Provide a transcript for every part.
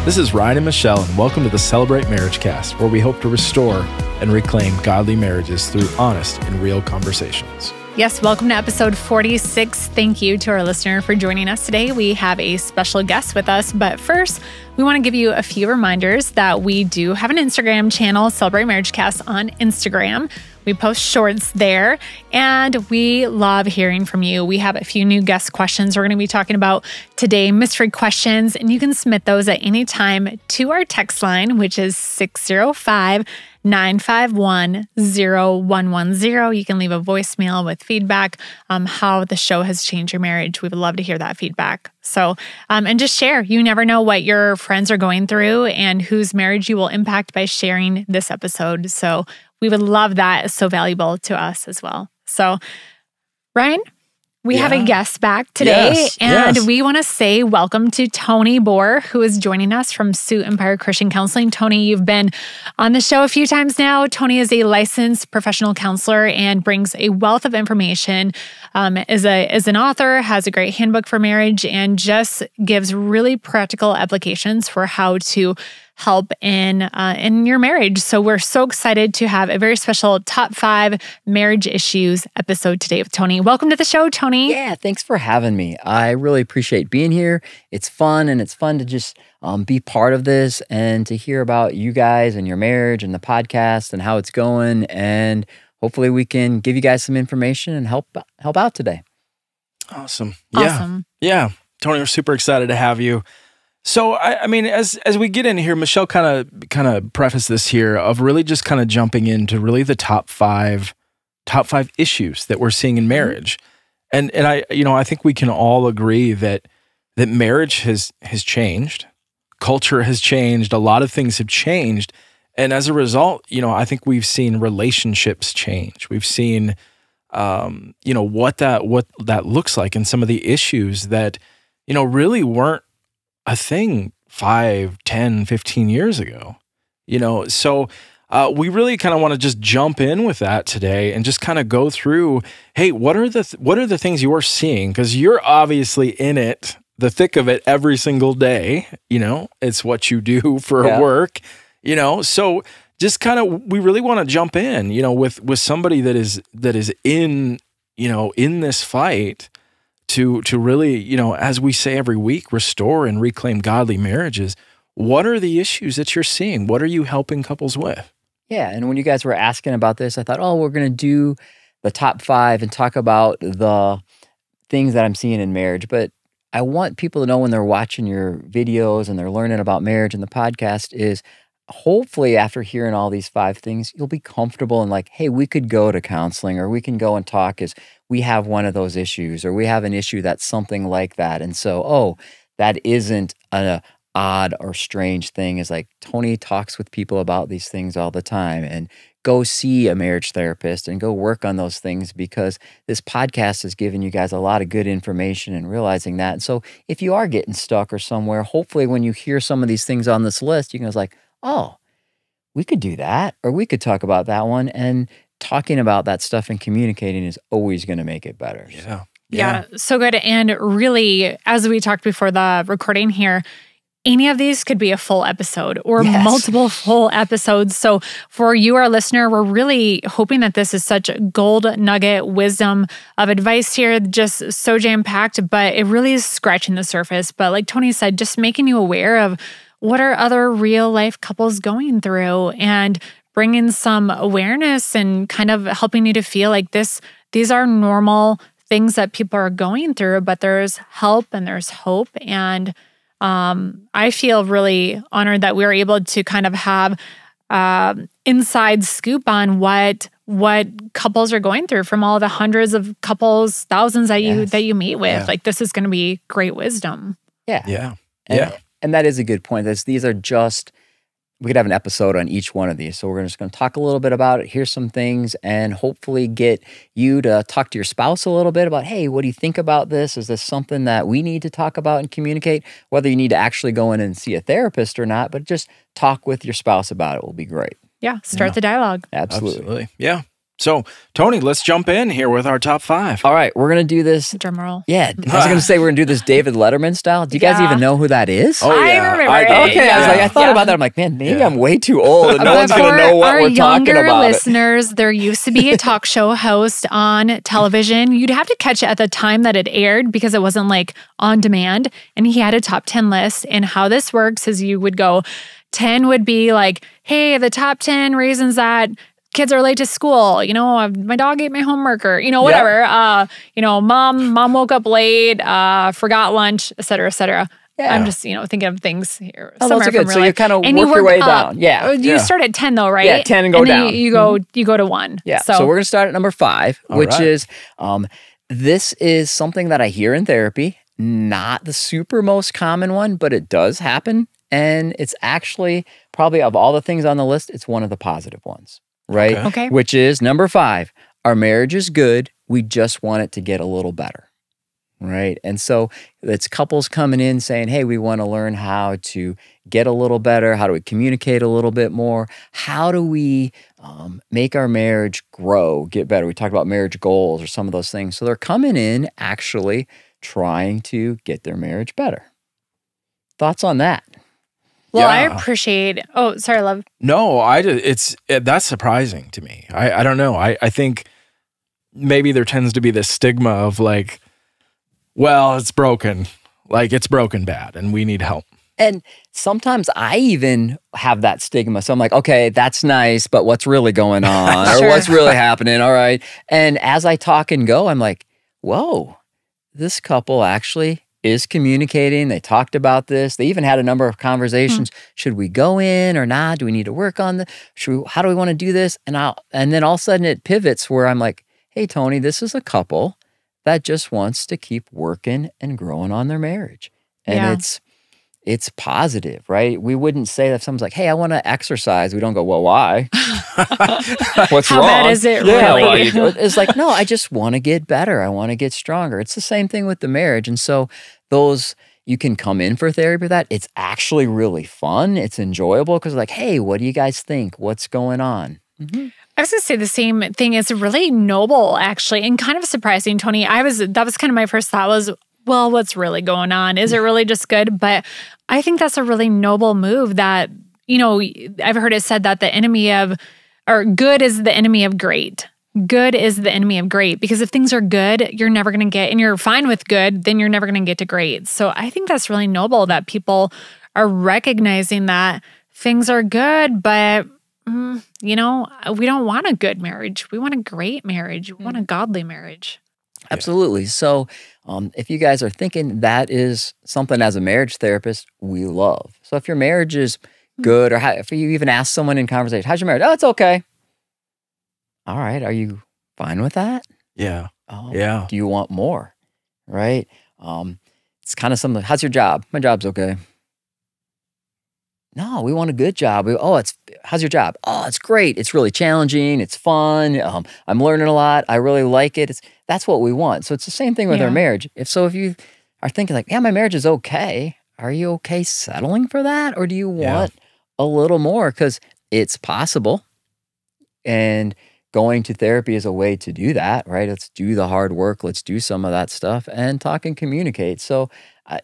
This is Ryan and Michelle, and welcome to the Celebrate MarriageCast, where we hope to restore and reclaim godly marriages through honest and real conversations. Yes, welcome to episode 46. Thank you to our listener for joining us today. We have a special guest with us, but first, we want to give you a few reminders that we do have an Instagram channel, Celebrate MarriageCast on Instagram. We post shorts there, and we love hearing from you. We have a few new guest questions we're going to be talking about today, mystery questions, and you can submit those at any time to our text line, which is 605-951-0110. You can leave a voicemail with feedback, how the show has changed your marriage. We would love to hear that feedback. So, and just share. You never know what your friends are going through and whose marriage you will impact by sharing this episode. So we would love that. It's so valuable to us as well. So, Ryan, we have a guest back today, and we want to say welcome to Tony Boer, who is joining us from Suit Empire Christian Counseling. Tony, you've been on the show a few times now. Tony is a licensed professional counselor and brings a wealth of information. Is an author, has a great handbook for marriage, and just gives really practical applications for how to help in your marriage. So we're so excited to have a very special top 5 marriage issues episode today with Tony. Welcome to the show, Tony. Yeah, thanks for having me. I really appreciate being here. It's fun, and it's fun to just be part of this and to hear about you guys and your marriage and the podcast and how it's going. And hopefully we can give you guys some information and help out today. Awesome. Awesome. Yeah. Tony, we're super excited to have you. So, I mean, as we get in here, Michelle kind of prefaced this here of really just kind of jumping into really the top five issues that we're seeing in marriage. And I think we can all agree that marriage has changed. Culture has changed. A lot of things have changed. And as a result, I think we've seen relationships change. We've seen, what that looks like, and some of the issues that, really weren't a thing 5, 10, 15 years ago. So we really kind of want to just jump in with that today and just kind of go through, hey, what are the things you're seeing? Because you're obviously in it, the thick of it every single day. It's what you do for work. So just kind of, we really want to jump in, with somebody that is in, in this fight to really, as we say every week, restore and reclaim godly marriages. What are the issues that you're seeing? What are you helping couples with? Yeah, and when you guys were asking about this, I thought, we're going to do the top 5 and talk about the things that I'm seeing in marriage. But I want people to know when they're watching your videos and they're learning about marriage and the podcast is, hopefully after hearing all these 5 things, you'll be comfortable and like, hey, we could go to counseling, or we can go and talk as we have one of those issues, or we have an issue that's something like that. And so, that isn't an odd or strange thing. It's like Tony talks with people about these things all the time, and go see a marriage therapist and go work on those things, because this podcast has given you guys a lot of good information and realizing that. And so if you are getting stuck or somewhere, hopefully when you hear some of these things on this list, you can go like, oh, we could do that, or we could talk about that one. And talking about that stuff and communicating is always going to make it better. Yeah, so good. And really, as we talked before the recording here, any of these could be a full episode or multiple full episodes. So for you, our listener, we're really hoping that this is such gold nugget wisdom of advice here, just so jam-packed, but it really is scratching the surface. But like Tony said, just making you aware of what are other real life couples going through, and bringing some awareness and kind of helping you to feel like these are normal things that people are going through, but there's help and there's hope. And I feel really honored that we were able to kind of have inside scoop on what couples are going through from all the hundreds of couples, thousands that you meet with. Like, this is going to be great wisdom. And that is a good point. These are just, we could have an episode on each one of these. So we're just going to talk a little bit about it, hear some things, and hopefully get you to talk to your spouse a little bit about, hey, what do you think about this? Is this something that we need to talk about and communicate? Whether you need to actually go in and see a therapist or not, but just talk with your spouse about it will be great. Yeah, start the dialogue. Absolutely. Yeah. So, Tony, let's jump in here with our top 5. All right, we're going to do this. Drum roll. Yeah, I was going to say we're going to do this David Letterman style. Do you guys even know who that is? Oh, yeah. I remember I it. do. Okay, I thought about that. I'm like, man, maybe I'm way too old and no one's going to know what we're talking about. For our younger listeners, there used to be a talk show host on television. You'd have to catch it at the time that it aired because it wasn't like on demand. And he had a top 10 list. And how this works is you would go, 10 would be like, hey, the top 10 reasons that kids are late to school, my dog ate my homework, or, whatever. Mom woke up late, forgot lunch, et cetera, et cetera. Yeah. I'm just, thinking of things here. Oh, that's good. So you kind of work your way down. Yeah. You start at 10 though, right? Yeah, 10 and go down. You go to 1. Yeah. So we're going to start at number 5, which is, this is something that I hear in therapy, not the super most common one, but it does happen. And it's actually probably of all the things on the list, it's one of the positive ones. Right? Okay. Which is number 5. Our marriage is good. We just want it to get a little better. Right? And so it's couples coming in saying, hey, we want to learn how to get a little better. How do we communicate a little bit more? How do we make our marriage grow, get better? We talked about marriage goals or some of those things. So they're coming in actually trying to get their marriage better. Thoughts on that? Well, I appreciate. Oh, sorry, love. No, that's surprising to me. I don't know. I think maybe there tends to be this stigma of like, well, it's broken, like it's broken bad, and we need help. And sometimes I even have that stigma. So I'm like, okay, that's nice, but what's really going on, or what's really happening? All right. And as I talk and go, I'm like, whoa, this couple actually is communicating. They talked about this. They even had a number of conversations. Should we go in or not? Do we need to work on this? How do we want to do this? And then all of a sudden it pivots where I'm like, hey, Tony, this is a couple that just wants to keep working and growing on their marriage. And it's positive, right? We wouldn't say that if someone's like, hey, I want to exercise. We don't go, well, why? What's How wrong? bad is it really? It's like, no, I just want to get better. I want to get stronger. It's the same thing with the marriage. And so you can come in for therapy for that. It's actually really fun. It's enjoyable because like, hey, what do you guys think? What's going on? I was going to say the same thing. It's really noble, actually, and kind of surprising, Tony. That was kind of my first thought was, well, what's really going on? Is it really just good? But I think that's a really noble move that, I've heard it said that good is the enemy of great. Good is the enemy of great, because if things are good, you're never going to get, and you're fine with good, then you're never going to get to great. So I think that's really noble that people are recognizing that things are good, but we don't want a good marriage. We want a great marriage. We want a godly marriage. Absolutely. So if you guys are thinking that is something as a marriage therapist we love. So if your marriage is good, or if you even ask someone in conversation, how's your marriage? Oh, it's okay. All right. Are you fine with that? Yeah. Oh, yeah. Do you want more? Right? It's kind of something. How's your job? My job's okay. No, we want a good job. How's your job? Oh, it's great. It's really challenging. It's fun. I'm learning a lot. I really like it. That's what we want. So it's the same thing with our marriage. If you are thinking like, yeah, my marriage is okay. Are you okay settling for that? Or do you want a little more? Because it's possible. And going to therapy is a way to do that, right? Let's do the hard work. Let's do some of that stuff and talk and communicate. So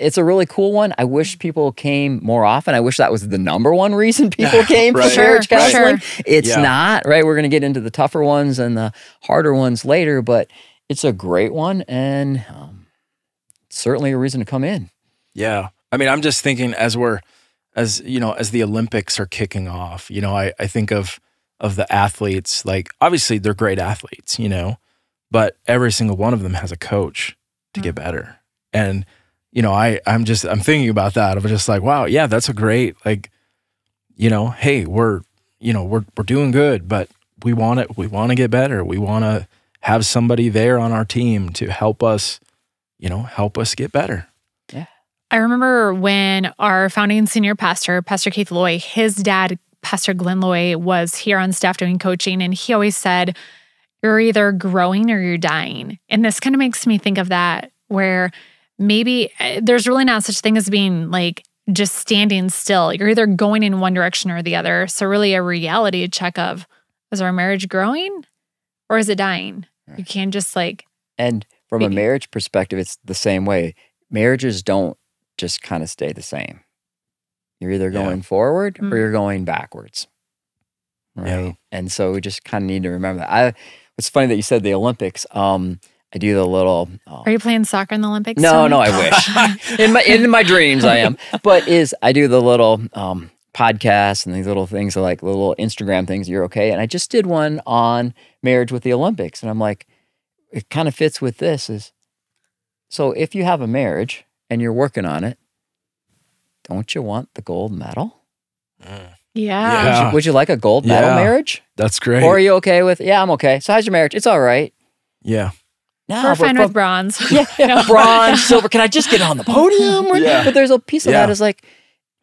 it's a really cool one. I wish people came more often. I wish that was the number one reason people came for marriage counseling. It's not, right? We're going to get into the tougher ones and the harder ones later, but it's a great one and certainly a reason to come in. Yeah. I mean, I'm just thinking as the Olympics are kicking off, I think of the athletes, like obviously they're great athletes, but every single one of them has a coach to get better. And, I'm thinking about that. I'm just like, wow, yeah, that's a great, like, hey, we're doing good, but we want to get better. We want to have somebody there on our team to help us get better. Yeah. I remember when our founding senior pastor, Pastor Keith Loy, his dad, Pastor Glenn Loy, was here on staff doing coaching, and he always said, you're either growing or you're dying. And this kind of makes me think of that, where maybe there's really not such thing as being like just standing still. You're either going in one direction or the other. So really a reality check of, is our marriage growing or is it dying? You can't just like. And from a marriage perspective, it's the same way. Marriages don't just kind of stay the same. You're either going forward or you're going backwards. Right. Yeah. And so we just kind of need to remember that. It's funny that you said the Olympics. I do the little. Are you playing soccer in the Olympics? No, I wish. in my dreams, I am. But I do the little podcasts and these little things, like little Instagram things. You're okay. And I just did one on marriage with the Olympics, and I'm like, it kind of fits with this. So if you have a marriage and you're working on it, don't you want the gold medal? Yeah. Would you like a gold medal marriage? That's great. Or are you okay with? Yeah, I'm okay. So how's your marriage? It's all right. Yeah. No, we're fine with bronze. Bronze, silver. Can I just get on the podium? But there's a piece of that is like,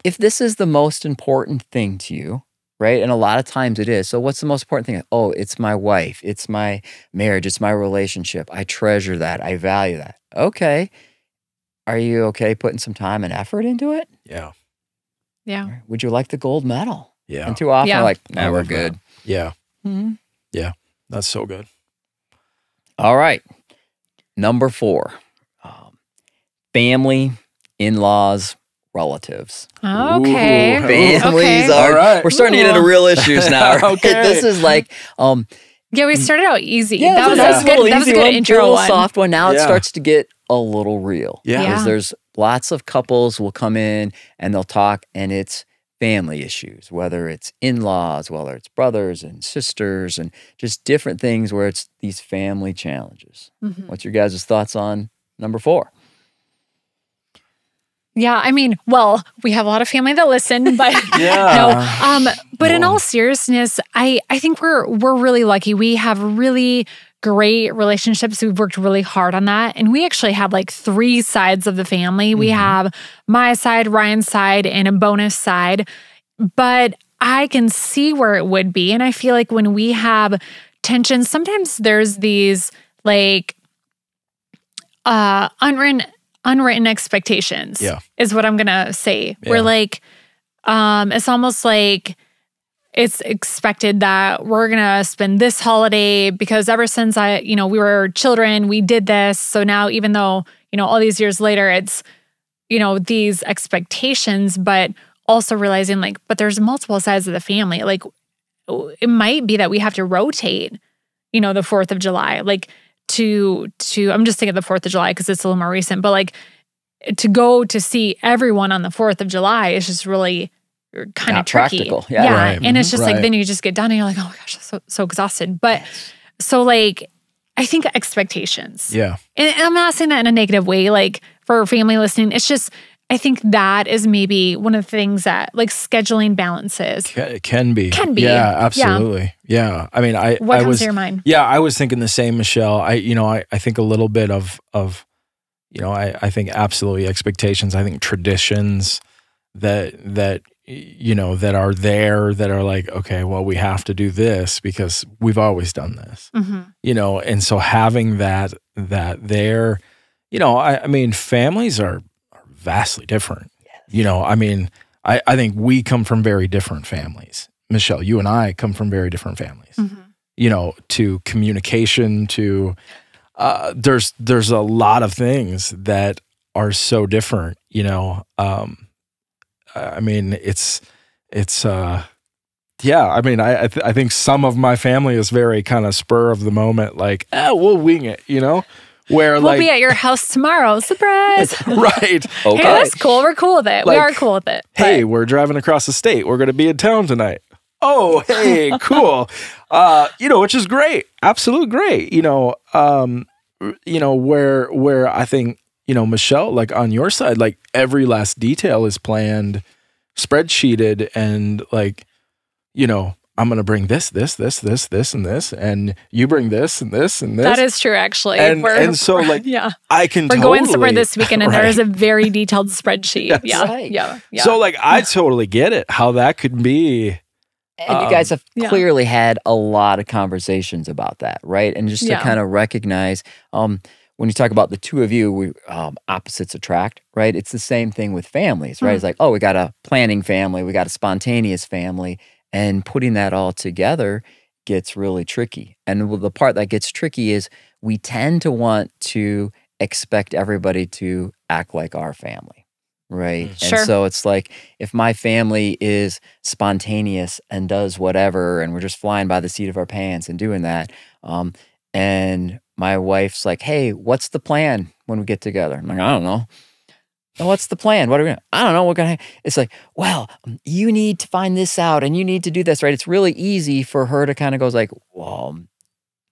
if this is the most important thing to you, right? And a lot of times it is. So what's the most important thing? Oh, it's my wife. It's my marriage. It's my relationship. I treasure that. I value that. Okay. Are you okay putting some time and effort into it? Yeah. Yeah. Would you like the gold medal? Yeah. And too often we're like, no, we're good. That. Yeah. Yeah. That's so good. All right. Number 4, family, in-laws, relatives. Okay. Ooh, families are, right. We're starting to get into real issues now. Right? This is like, we started out easy. Yeah, that was a good intro a little one. soft one. Now it starts to get a little real. Yeah. Because there's lots of couples will come in and they'll talk, and it's family issues, whether it's in-laws, whether it's brothers and sisters, and just different things where it's these family challenges. What's your guys' thoughts on number 4? Yeah, I mean, well, we have a lot of family that listen, but but in all seriousness, I think we're really lucky. We have really great relationships. We've worked really hard on that. And we actually have like 3 sides of the family. We have my side, Ryan's side, and a bonus side. But I can see where it would be. And I feel like when we have tensions, sometimes there's these like unwritten expectations is what I'm going to say. We're like, it's almost like it's expected that we're going to spend this holiday because ever since we were children, we did this. So now, even though, all these years later, it's, these expectations, but also realizing like, but there's multiple sides of the family. Like it might be that we have to rotate, the 4th of July, like to I'm just thinking of the 4th of July because it's a little more recent, but like to go to see everyone on the 4th of July is just really kind of tricky. Practical. Yeah. Right. And it's just like, then you just get done and you're like, oh my gosh, so exhausted. But so like, I think expectations. Yeah. And I'm not saying that in a negative way, like for family listening, it's just, I think that is maybe one of the things that like scheduling balances. It can be. Yeah, absolutely. Yeah. I mean, what comes to your mind? Yeah, I was thinking the same, Michelle. I think a little bit of I think absolutely expectations. I think traditions that are there that are like, okay, well, we have to do this because we've always done this, and so having that there, I mean, families are vastly different. Yes. I mean, I think we come from very different families. Michelle, you and I come from very different families, to communication, to, there's a lot of things that are so different, I mean, I mean, I think some of my family is very kind of spur of the moment, like, we'll wing it, where we'll be at your house tomorrow. Surprise. Right. Okay. Hey, that's cool. We're cool with it. Like, we are cool with it. Hey, we're driving across the state. We're going to be in town tonight. Oh, hey, cool. Which is great. Absolute great. Where I think, Michelle, like on your side, like every last detail is planned, spreadsheeted, and like, I'm going to bring this, and this, and you bring this and this and this. That is true, actually. And so like, I can We're going somewhere this weekend and there is a very detailed spreadsheet. Yes. Yeah. So like, I totally get it, how that could be. And you guys have clearly had a lot of conversations about that, right? And just to kind of recognize, when you talk about the two of you, opposites attract, right? It's the same thing with families, right? It's like, we got a planning family, we got a spontaneous family, and putting that all together, gets really tricky. And the part that gets tricky is we tend to want to expect everybody to act like our family, right? Sure. And so it's like, if my family is spontaneous and does whatever, and we're just flying by the seat of our pants and doing that, and my wife's like, hey, what's the plan when we get together? I'm like, I don't know. What's the plan? What are we gonna? I don't know. We're gonna. It's like, well, you need to find this out, and you need to do this, right? It's really easy for her to kind of goes like, well,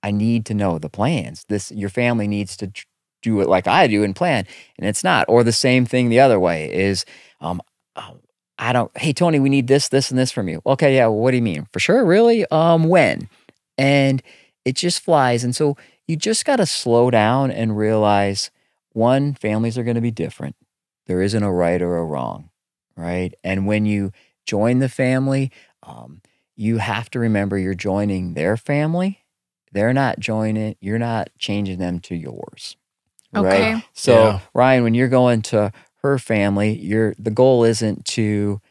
I need to know the plans. Your family needs to do it like I do and plan, and it's not. Or the same thing the other way is, I don't. Hey, Tony, we need this, this, and this from you. Okay, yeah. Well, what do you mean? For sure, really? When? And it just flies, and so you just got to slow down and realize, one, families are going to be different. There isn't a right or a wrong, right? And when you join the family, you have to remember you're joining their family. They're not joining, you're not changing them to yours, right? Okay. So, Ryan, when you're going to her family, the goal isn't to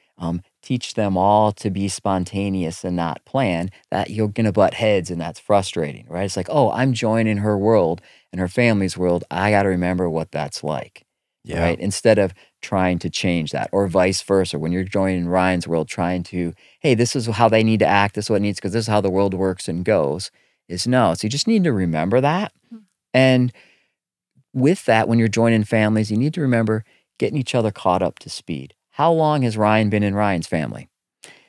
teach them all to be spontaneous and not plan. That you're going to butt heads, and that's frustrating, right? It's like, oh, I'm joining her world and her family's world. I got to remember what that's like. Yeah. Right. Instead of trying to change that, or vice versa. When you're joining Ryan's world, trying to, hey, this is how they need to act. This is what it needs, because this is how the world works and goes. Is no. So you just need to remember that. And with that, when you're joining families, you need to remember getting each other caught up to speed. How long has Ryan been in Ryan's family?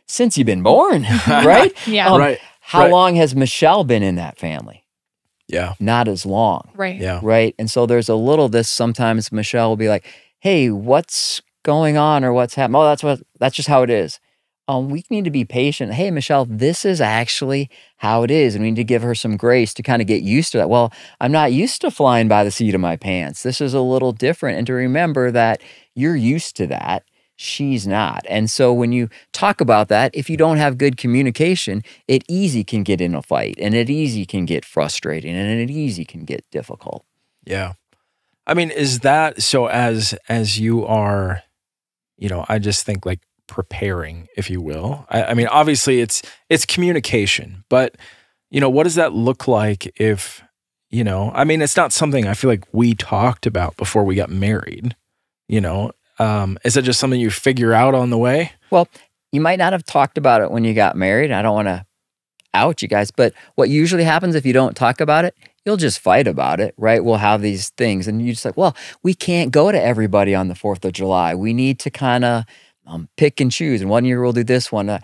Since you've been born, right? Yeah. Right. How long has Michelle been in that family? Yeah. Not as long. Right. Yeah. Right. And so there's a little this, sometimes Michelle will be like, hey, what's going on or what's happening? Oh, that's just how it is. We need to be patient. Hey, Michelle, this is actually how it is. And we need to give her some grace to kind of get used to that. Well, I'm not used to flying by the seat of my pants. This is a little different. And to remember that you're used to that. She's not. And so when you talk about that, if you don't have good communication, it easy can get in a fight, and it easy can get frustrating, and it easy can get difficult. Yeah. I mean, is that so as you are, I just think like preparing, if you will. I mean, obviously it's communication, but what does that look like if, I mean, it's not something I feel like we talked about before we got married, is it just something you figure out on the way? Well, you might not have talked about it when you got married. I don't want to out you guys, but what usually happens if you don't talk about it, you'll just fight about it, right? We'll have these things, and you just like, well, we can't go to everybody on the 4th of July. We need to kind of pick and choose. And one year we'll do this one.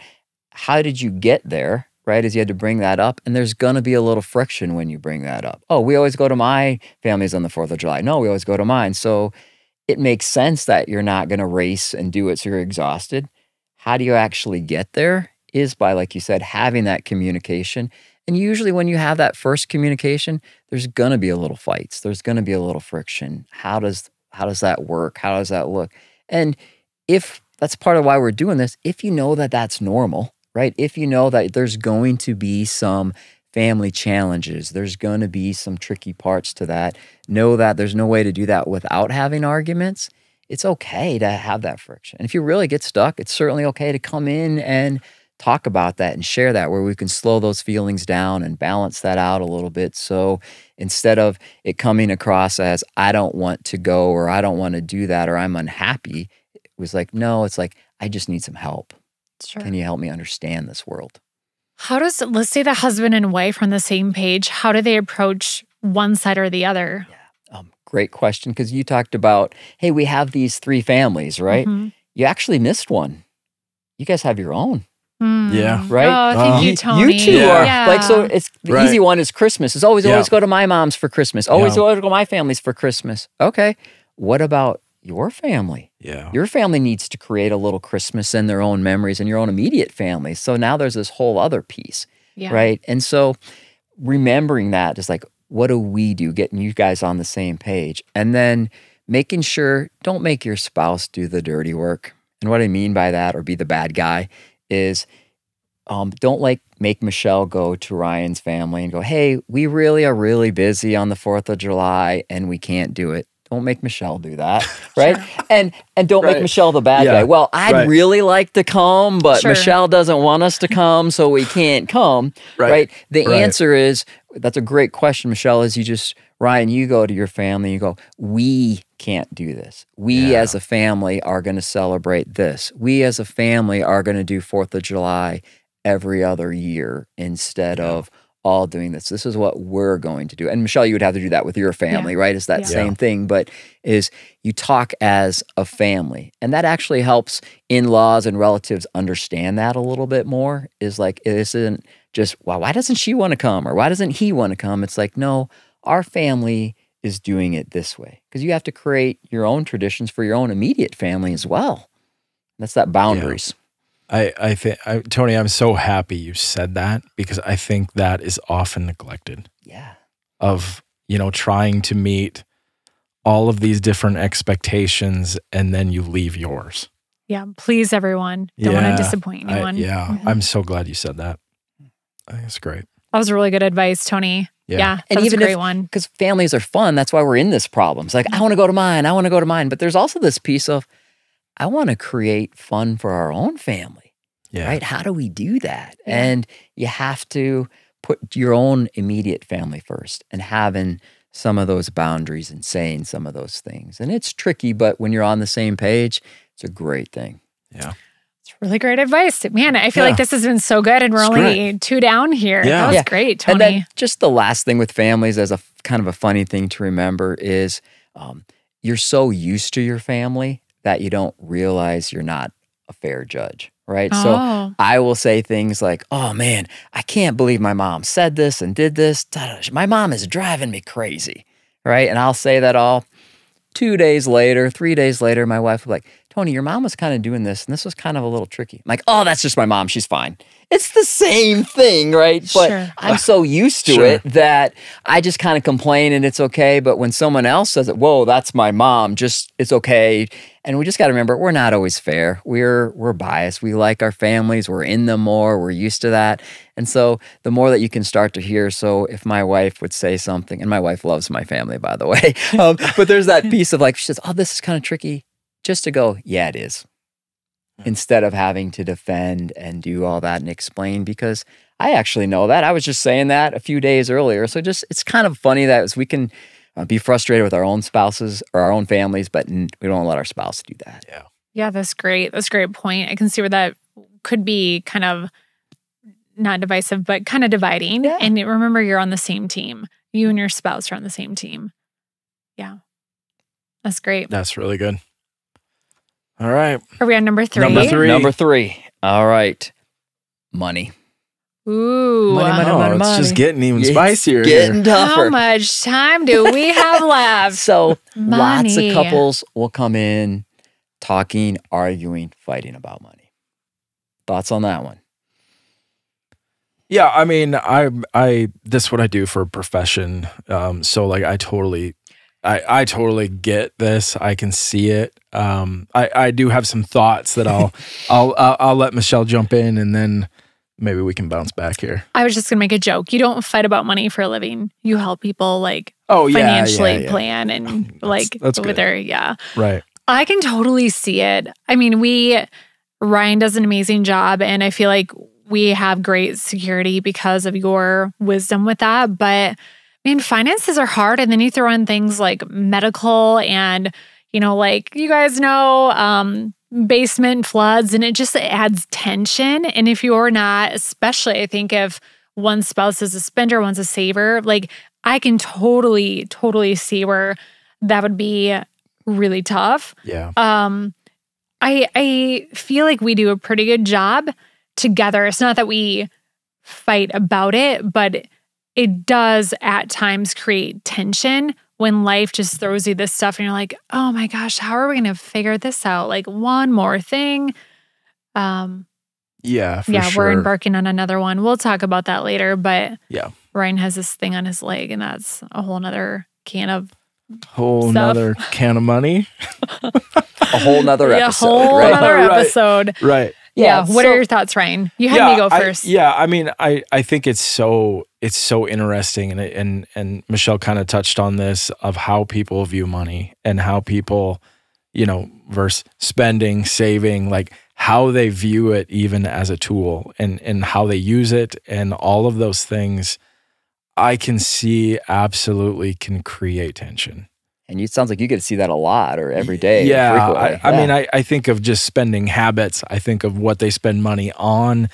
How did you get there, right? As you had to bring that up, and there's going to be a little friction when you bring that up. Oh, we always go to my families on the 4th of July. No, we always go to mine. So it makes sense that you're not going to race and do it so you're exhausted. How do you actually get there is by, like you said, having that communication. And usually when you have that first communication, there's going to be a little fights. There's going to be a little friction. How does that work? How does that look? And if that's part of why we're doing this, if you know that that's normal, right? If you know that there's going to be some family challenges, there's going to be some tricky parts to that, know that there's no way to do that without having arguments. It's okay to have that friction. And if you really get stuck, it's certainly okay to come in and talk about that and share that, where we can slow those feelings down and balance that out a little bit. So instead of it coming across as, I don't want to go, or I don't want to do that, or I'm unhappy, it was like, no, it's like, I just need some help. Sure. Can you help me understand this world? Let's say the husband and wife are on the same page, how do they approach one side or the other? Yeah. Great question, because you talked about, hey, we have these 3 families, right? Mm-hmm. You actually missed one. You guys have your own. Yeah. Right? Oh, thank you, Tony. You two are like, so it's the Right. easy one is Christmas. It's always go to my mom's for Christmas. Always go to my family's for Christmas. Okay. What about your family? Yeah. Your family needs to create a little Christmas in their own memories and your own immediate family. So now there's this whole other piece, right? And so remembering that is like, what do we do? Getting you guys on the same page. And then making sure, don't make your spouse do the dirty work. And what I mean by that, or be the bad guy, is don't make Michelle go to Ryan's family and go, hey, we really are really busy on the 4th of July and we can't do it. Don't make Michelle do that, right? Sure. And don't make Michelle the bad guy. Well, I'd really like to come, but Michelle doesn't want us to come, so we can't come, right? The answer is, that's a great question, Michelle, is Ryan, you go to your family, you go, we can't do this. We as a family are going to celebrate this. We as a family are going to do 4th of July every other year instead of all doing this. This is what we're going to do. And Michelle, you would have to do that with your family, right? It's that same thing, but is you talk as a family. And that actually helps in-laws and relatives understand that a little bit more, is like, it isn't just, well, why doesn't she want to come? Or why doesn't he want to come? It's like, no, our family is doing it this way. Because you have to create your own traditions for your own immediate family as well. That's that boundaries. I think, Tony, I'm so happy you said that, because I think that is often neglected. Yeah. Of, trying to meet all of these different expectations and then you leave yours. Yeah. Please, everyone. Don't want to disappoint anyone. I'm so glad you said that. I think it's great. That was really good advice, Tony. Yeah, and that was even a great one. Because families are fun. That's why we're in this problem. It's like, I want to go to mine. I want to go to mine. But there's also this piece of, I want to create fun for our own family, right? How do we do that? And you have to put your own immediate family first and having some of those boundaries and saying some of those things. And it's tricky, but when you're on the same page, it's a great thing. Yeah. It's really great advice. Man, I feel like this has been so good and we're only 2 down here. That was great, Tony. And then just the last thing with families as a kind of a funny thing to remember is you're so used to your family that you don't realize you're not a fair judge, right? Oh. So I will say things like, oh man, I can't believe my mom said this and did this. My mom is driving me crazy, right? And I'll say that all. 2 days later, 3 days later, my wife was like, Tony, your mom was kind of doing this, and this was kind of a little tricky. I'm like, oh, that's just my mom. She's fine. It's the same thing, right? But I'm so used to it that I just kind of complain and it's okay. But when someone else says it, whoa, that's my mom, it's okay. And we just got to remember, we're not always fair. We're biased. We like our families. We're in them more. We're used to that. And so the more that you can start to hear, so if my wife would say something, and my wife loves my family, by the way, but there's that piece of like, she says, oh, this is kind of tricky. Just to go, yeah, it is. Instead of having to defend and do all that and explain, because I actually know that. I was just saying that a few days earlier. So it's kind of funny that as we can be frustrated with our own spouses or our own families, but we don't let our spouse do that. Yeah, that's great. That's a great point. I can see where that could be kind of not divisive, but kind of dividing. Yeah. And remember, you're on the same team. You and your spouse are on the same team. Yeah. That's great. That's really good. All right. Are we on number 3? Number 3. All right. Money. Ooh. Money. It's just getting even spicier. Getting tougher. How much time do we have left? So lots of couples will come in talking, arguing, fighting about money. Thoughts on that one? Yeah, I mean, this is what I do for a profession. So like I totally get this. I can see it. I do have some thoughts that I'll let Michelle jump in, and then maybe we can bounce back here. I was just gonna make a joke. You don't fight about money for a living. You help people financially plan and that's with their right. I can totally see it. I mean, Ryan does an amazing job, and I feel like we have great security because of your wisdom with that. But man, finances are hard, and then you throw in things like medical and, like you guys know, basement floods, and it just adds tension. And if you're not, especially I think if one spouse is a spender, one's a saver, like I can totally see where that would be really tough. Yeah. I feel like we do a pretty good job together. It's not that we fight about it, but it does at times create tension when life just throws you this stuff and you're like, oh my gosh, how are we going to figure this out? Like one more thing. Yeah, for sure. We're embarking on another one. We'll talk about that later, but yeah, Ryan has this thing on his leg, and that's a whole nother can of nother can of money. A whole nother episode. Nother episode. Right. Yeah. What are your thoughts, Ryan? You had me go first. I mean, I think it's so interesting, and Michelle kind of touched on this of how people view money and how people, versus spending, saving, like how they view it even as a tool and how they use it and all of those things. I can see absolutely can create tension. And it sounds like you get to see that a lot or every day. Yeah. I mean, I think of just spending habits. I think of what they spend money on.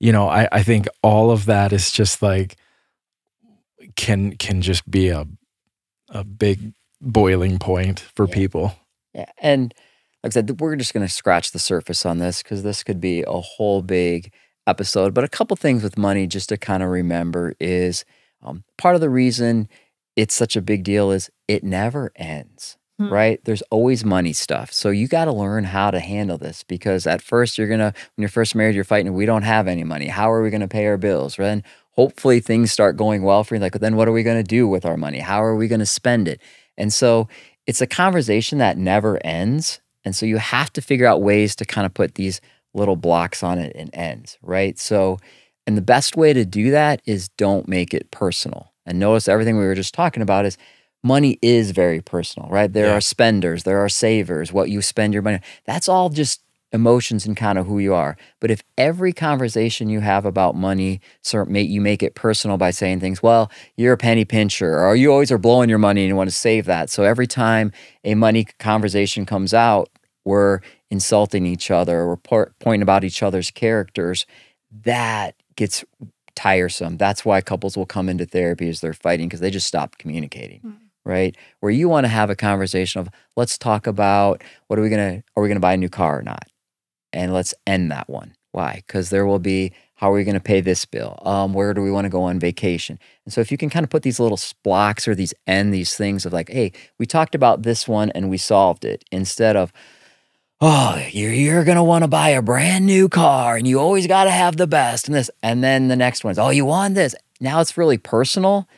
I think all of that is just like, can just be a big boiling point for people. Yeah. And like I said, we're just going to scratch the surface on this because this could be a whole big episode. But a couple things with money just to kind of remember is part of the reason it's such a big deal is it never ends, right? There's always money stuff. So you got to learn how to handle this because at first when you're first married, you're fighting, we don't have any money. How are we going to pay our bills? Then hopefully things start going well for you. Like, then what are we going to do with our money? How are we going to spend it? And so it's a conversation that never ends. And so you have to figure out ways to kind of put these little blocks on it and ends, right? So, and the best way to do that is don't make it personal. And notice everything we were just talking about is money is very personal, right? There are spenders, there are savers, what you spend your money on. That's all just emotions and kind of who you are. But if every conversation you have about money, you make it personal by saying things, well, you're a penny pincher, or you always are blowing your money and you want to save that. So every time a money conversation comes out, we're insulting each other, we're pointing about each other's characters, that gets tiresome. That's why couples will come into therapy as they're fighting because they just stop communicating, right? Where you want to have a conversation of, let's talk about are we going to buy a new car or not? And let's end that one. Why? Because there will be, how are we going to pay this bill? Where do we want to go on vacation? And so if you can kind of put these little blocks or these things of like, hey, we talked about this one and we solved it, instead of, oh, you're going to want to buy a brand new car and you always got to have the best and this. And then the next one's, oh, you want this. Now it's really personal,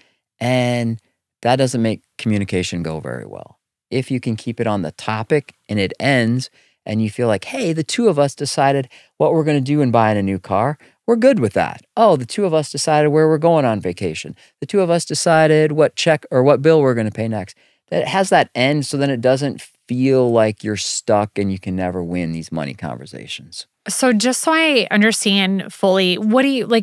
and that doesn't make communication go very well. If you can keep it on the topic and it ends and you feel like, hey, the two of us decided what we're going to do in buying a new car, we're good with that. Oh, the two of us decided where we're going on vacation. The two of us decided what check or what bill we're going to pay next. That has that end, so then it doesn't feel like you're stuck and you can never win these money conversations. So just so I understand fully,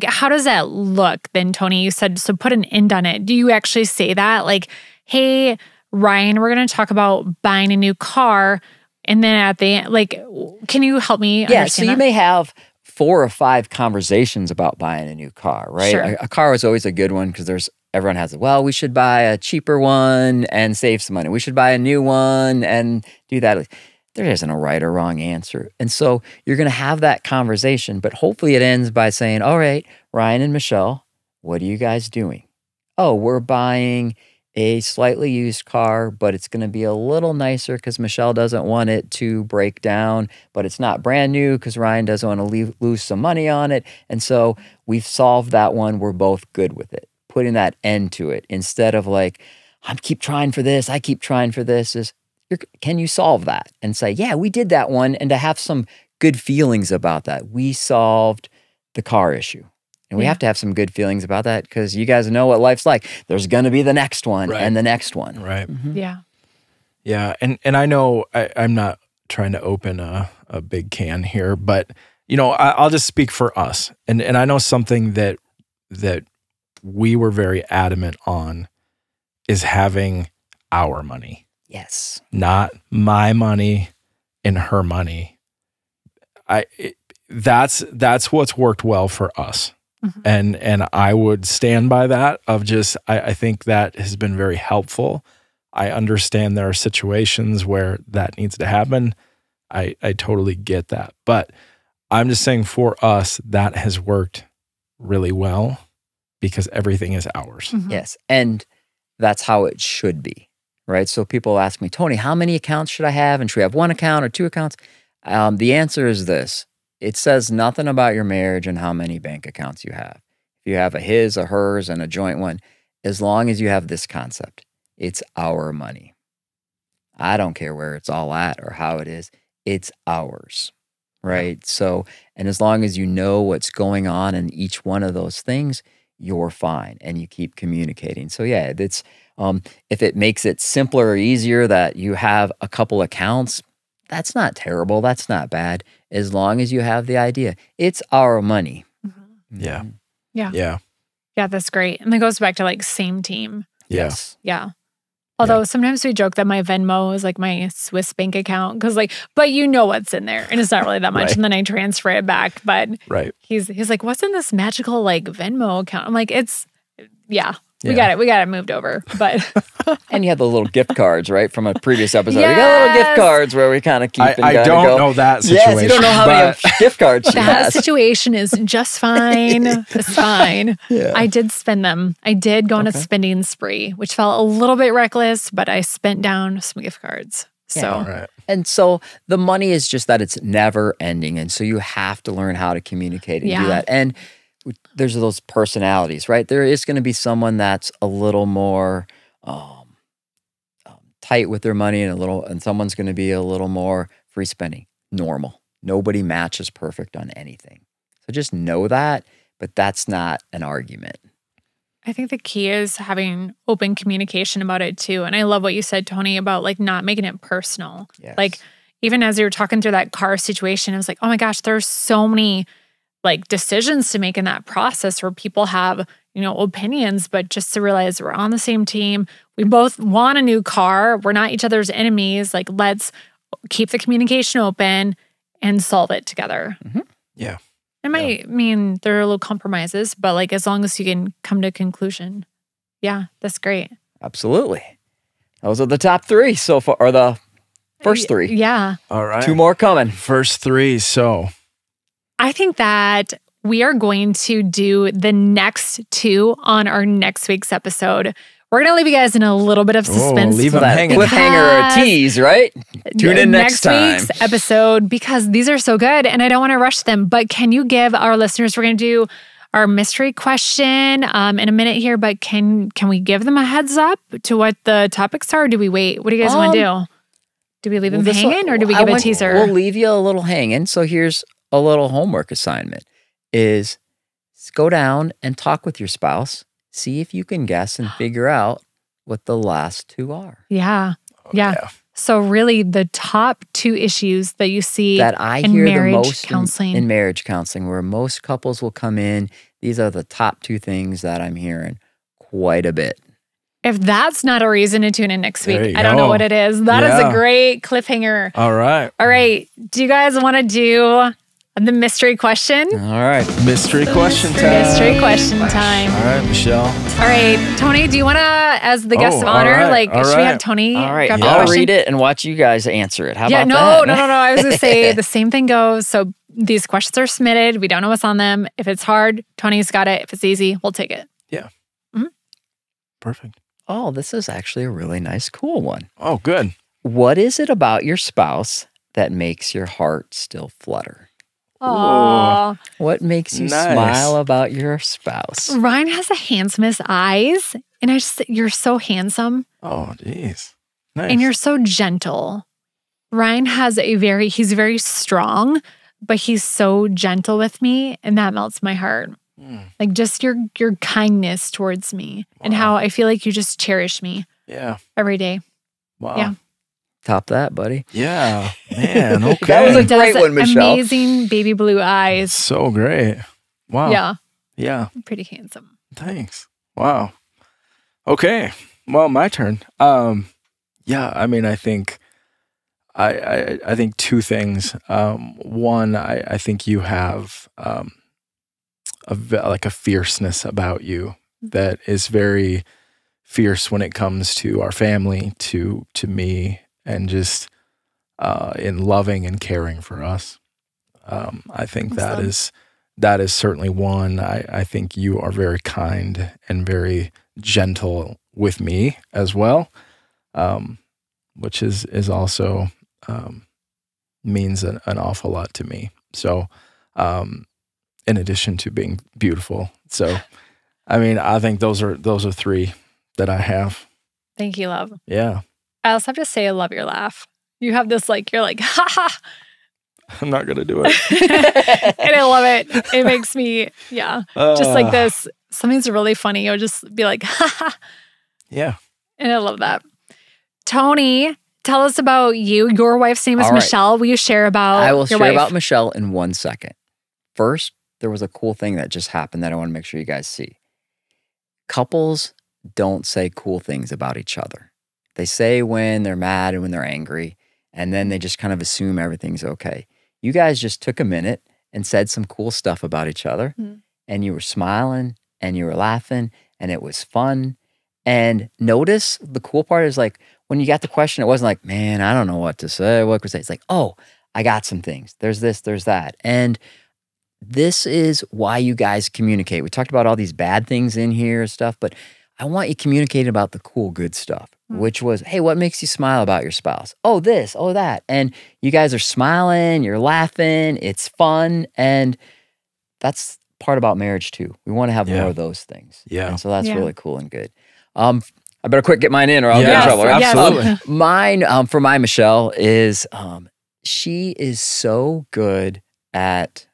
how does that look then, Tony? You said, so put an end on it. Do you actually say that? Like, hey, Ryan, we're going to talk about buying a new car. And then at the end, can you help me understand so you may have 4 or 5 conversations about buying a new car, right? Sure. A car is always a good one because everyone has it. Well, we should buy a cheaper one and save some money. We should buy a new one and do that. There isn't a right or wrong answer. And so you're going to have that conversation, but hopefully it ends by saying, all right, Ryan and Michelle, what are you guys doing? Oh, we're buying a slightly used car, but it's going to be a little nicer because Michelle doesn't want it to break down, but it's not brand new because Ryan doesn't want to lose some money on it. And so we've solved that one. We're both good with it. Putting that end to it instead of like, I keep trying for this, I keep trying for this, is can you solve that? And say, yeah, we did that one, and to have some good feelings about that. We solved the car issue. And we have to have some good feelings about that because you guys know what life's like. There's going to be the next one and the next one. Right. Yeah. Yeah. And I know I'm not trying to open a big can here, but, I'll just speak for us. And I know something that we were very adamant on is having our money. Yes. Not my money and her money. That's what's worked well for us. And I would stand by that of just, I think that has been very helpful. I understand there are situations where that needs to happen. I totally get that. But I'm just saying for us, that has worked really well because everything is ours. Yes. And that's how it should be, right? So people ask me, Tony, how many accounts should I have? And should we have 1 account or 2 accounts? The answer is this. It says nothing about your marriage and how many bank accounts you have. If you have a his, a hers, and a joint one, as long as you have this concept, it's our money. I don't care where it's all at or how it is. It's ours. right? So, and as long as you know what's going on in each one of those things, you're fine, and you keep communicating. So yeah, it's if it makes it simpler or easier that you have a couple accounts, that's not terrible. That's not bad. As long as you have the idea, it's our money. Yeah. Yeah. Yeah. Yeah, that's great. And that goes back to like same team. Yes. Yeah. Although sometimes we joke that my Venmo is like my Swiss bank account because like, but you know what's in there and it's not really that much. Right. And then I transfer it back. But Right. he's like, what's in this magical like Venmo account? I'm like, we got it moved over. But and you have the little gift cards, right, from a previous episode. You got little gift cards where we kind of keep. I don't know that situation. Yes, you don't know how many gift cards she that has. situation is just fine. It's fine. Yeah. I did spend them. I did go on a spending spree, which felt a little bit reckless, but I spent down some gift cards. So, All right. And so the money is just that it's never ending, and so you have to learn how to communicate and do that. And there's those personalities, right? There is going to be someone that's a little more tight with their money, and someone's going to be a little more free spending. Normal. Nobody matches perfect on anything. So just know that, but that's not an argument. I think the key is having open communication about it too. And I love what you said, Tony, about like not making it personal. Yes. Like even as you were talking through that car situation, I was like, oh my gosh, there's so many like decisions to make in that process where people have, opinions, but just to realize we're on the same team. We both want a new car. We're not each other's enemies. Like, let's keep the communication open and solve it together. Yeah. It might mean there are little compromises, but like as long as you can come to a conclusion. Yeah, that's great. Absolutely. Those are the top 3 so far, or the first 3. Yeah. All right. 2 more coming. First 3. So I think that we are going to do the next 2 on our next week's episode. We're going to leave you guys in a little bit of suspense. Leave them hanging. Cliffhanger or tease, right? Tune in next time. Week's episode, because these are so good and I don't want to rush them. But can you give our listeners, we're going to do our mystery question in a minute here, but can we give them a heads up to what the topics are? Or do we wait? What do you guys want to do? Do we leave them hanging or do we give a teaser? We'll leave you a little hanging. So here's a little homework assignment is go down and talk with your spouse. See if you can guess and figure out what the last 2 are. Yeah. Yeah. So really the top 2 issues that you see that I in hear marriage the most counseling. in marriage counseling, where most couples will come in. These are the top 2 things that I'm hearing quite a bit. If that's not a reason to tune in next week, I don't go. know what it is. That is a great cliffhanger. All right. All right. Do you guys want to do the mystery question? All right. Mystery question time. Mystery question time. All right, Michelle. All right. Tony, do you want to, as the guest of honor, should we have Tony All right. grab the I'll question? read it and watch you guys answer it. How about no, that? no. I was going to say the same thing goes. So these questions are submitted. We don't know what's on them. If it's hard, Tony's got it. If it's easy, we'll take it. Yeah. Perfect. Oh, this is actually a really nice, cool one. Oh, good. What is it about your spouse that makes your heart still flutter? Aww. What makes you smile about your spouse? Ryan has the handsomest eyes. And you're so handsome. Oh, geez. Nice. And you're so gentle. Ryan has he's very strong, but he's so gentle with me. And that melts my heart. Like just your kindness towards me and how I feel like you just cherish me. Yeah. Every day. Wow. Yeah. Top that, buddy. Yeah. Man, okay. That was a great one, Michelle. Amazing baby blue eyes. So great. Wow. Yeah. Yeah. Pretty handsome. Thanks. Wow. Okay. Well, my turn. Yeah, I mean, I think I think 2 things. One, I think you have a fierceness about you that is very fierce when it comes to our family, to me, and just in loving and caring for us. I think that is certainly one. I think you are very kind and very gentle with me as well, which is also means an awful lot to me. So, in addition to being beautiful. So, I mean, I think those are 3 that I have. Thank you, love. Yeah. I also have to say I love your laugh. You have this you're like, ha ha. I'm not going to do it. And I love it. It makes me, just like this. Something's really funny. I'll just be like, ha ha. Yeah. And I love that. Tony, tell us about you. Your wife's name is Michelle. Will you share about I will your share wife? about Michelle in 1 second. First, there was a cool thing that just happened that I want to make sure you guys see. Couples don't say cool things about each other. They say when they're mad and when they're angry, and then they just kind of assume everything's okay. You guys just took a minute and said some cool stuff about each other, and you were smiling and you were laughing, and it was fun. And notice the cool part is like when you got the question, it wasn't like, man, I don't know what to say. What could I say? It's like, oh, I got some things. There's this, there's that. And this is why you guys communicate. We talked about all these bad things in here and stuff, but I want you communicating about the cool, good stuff, which was, hey, what makes you smile about your spouse? Oh, this, oh, that. And you guys are smiling, you're laughing, it's fun. And that's part about marriage too. We want to have more of those things. Yeah. And so that's really cool and good. I better quick get mine in or I'll get in trouble. Right? Absolutely. Mine, for my Michelle, is she is so good at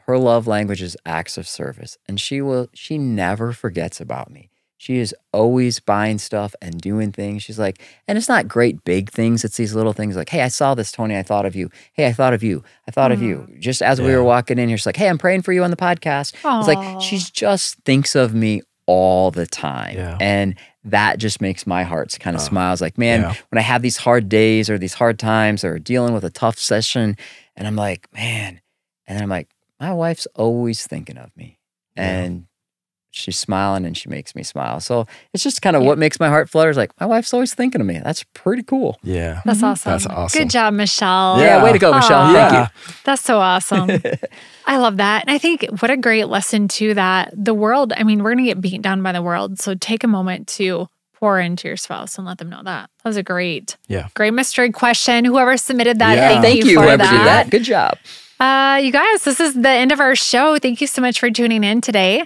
her love language is acts of service. And she never forgets about me. She is always buying stuff and doing things. She's like, and it's not great big things. It's these little things like, hey, I saw this, Tony. I thought of you. Hey, I thought of you. I thought of you. Just as we were walking in here, she's like, hey, I'm praying for you on the podcast. It's like, she just thinks of me all the time. Yeah. And that just makes my heart kind of smile. It's like, man, when I have these hard days or these hard times or dealing with a tough session, and I'm like, man, and then I'm like, my wife's always thinking of me. And she's smiling and she makes me smile. So it's just kind of what makes my heart flutter is like, my wife's always thinking of me. That's pretty cool. Yeah. That's awesome. That's awesome. Good job, Michelle. Yeah, way to go, Michelle. Thank you. That's so awesome. I love that. And I think what a great lesson too, that the world, I mean, we're going to get beaten down by the world. So take a moment to pour into your spouse and let them know that. That was a great mystery question. Whoever submitted that, thank you for whoever that. did that. Good job. You guys, this is the end of our show. Thank you so much for tuning in today.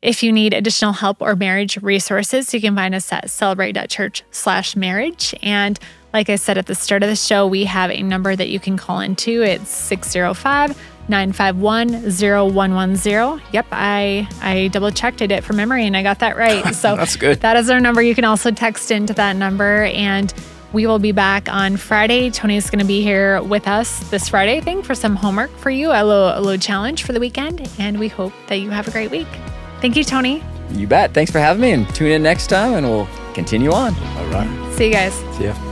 If you need additional help or marriage resources, you can find us at celebrate.church/marriage. And like I said at the start of the show, we have a number that you can call into. It's 605-951-0110. Yep, I double-checked it from memory and I got that right. So that's good. That is our number. You can also text into that number, and we will be back on Friday. Tony's going to be here with us this Friday, I think, for some homework for you, a little challenge for the weekend. And we hope that you have a great week. Thank you, Tony. You bet. Thanks for having me, and tune in next time and we'll continue on. All right. See you guys. See ya.